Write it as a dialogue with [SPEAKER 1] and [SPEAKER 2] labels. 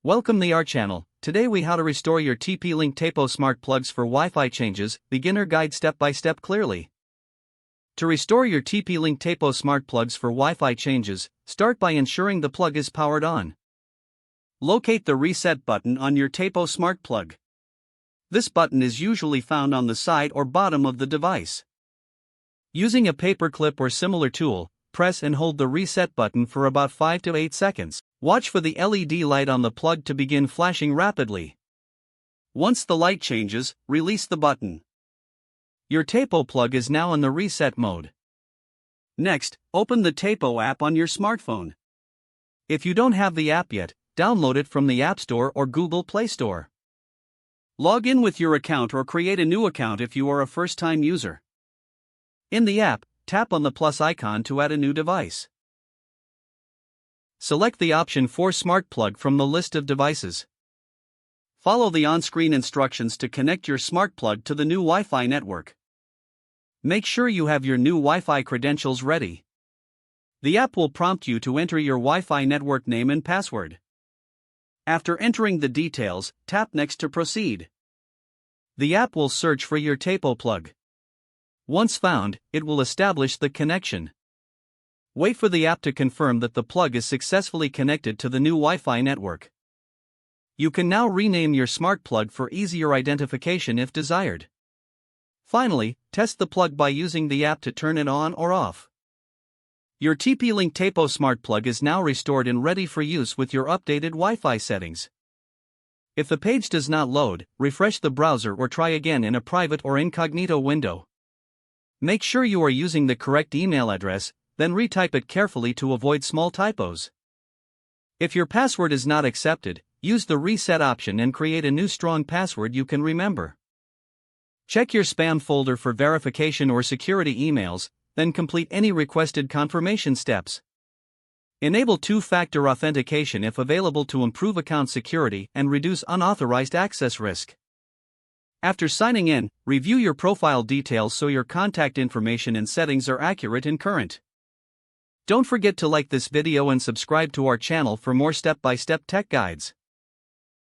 [SPEAKER 1] Welcome to our channel. Today we how to restore your TP-Link Tapo smart plugs for Wi-Fi changes, beginner guide step by step clearly. To restore your TP-Link Tapo smart plugs for Wi-Fi changes, start by ensuring the plug is powered on. Locate the reset button on your Tapo smart plug. This button is usually found on the side or bottom of the device. Using a paperclip or similar tool, press and hold the reset button for about 5 to 8 seconds. Watch for the LED light on the plug to begin flashing rapidly. Once the light changes, release the button. Your Tapo plug is now in the reset mode. Next, open the Tapo app on your smartphone. If you don't have the app yet, download it from the App Store or Google Play Store. Log in with your account or create a new account if you are a first-time user. In the app, tap on the plus icon to add a new device. Select the option for Smart Plug from the list of devices. Follow the on-screen instructions to connect your smart plug to the new Wi-Fi network. Make sure you have your new Wi-Fi credentials ready. The app will prompt you to enter your Wi-Fi network name and password. After entering the details, tap Next to proceed. The app will search for your Tapo plug. Once found, it will establish the connection. Wait for the app to confirm that the plug is successfully connected to the new Wi-Fi network. You can now rename your smart plug for easier identification if desired. Finally, test the plug by using the app to turn it on or off. Your TP-Link Tapo smart plug is now restored and ready for use with your updated Wi-Fi settings. If the page does not load, refresh the browser or try again in a private or incognito window. Make sure you are using the correct email address, then retype it carefully to avoid small typos. If your password is not accepted, use the reset option and create a new strong password you can remember. Check your spam folder for verification or security emails, then complete any requested confirmation steps. Enable two-factor authentication if available to improve account security and reduce unauthorized access risk. After signing in, review your profile details so your contact information and settings are accurate and current. Don't forget to like this video and subscribe to our channel for more step-by-step tech guides.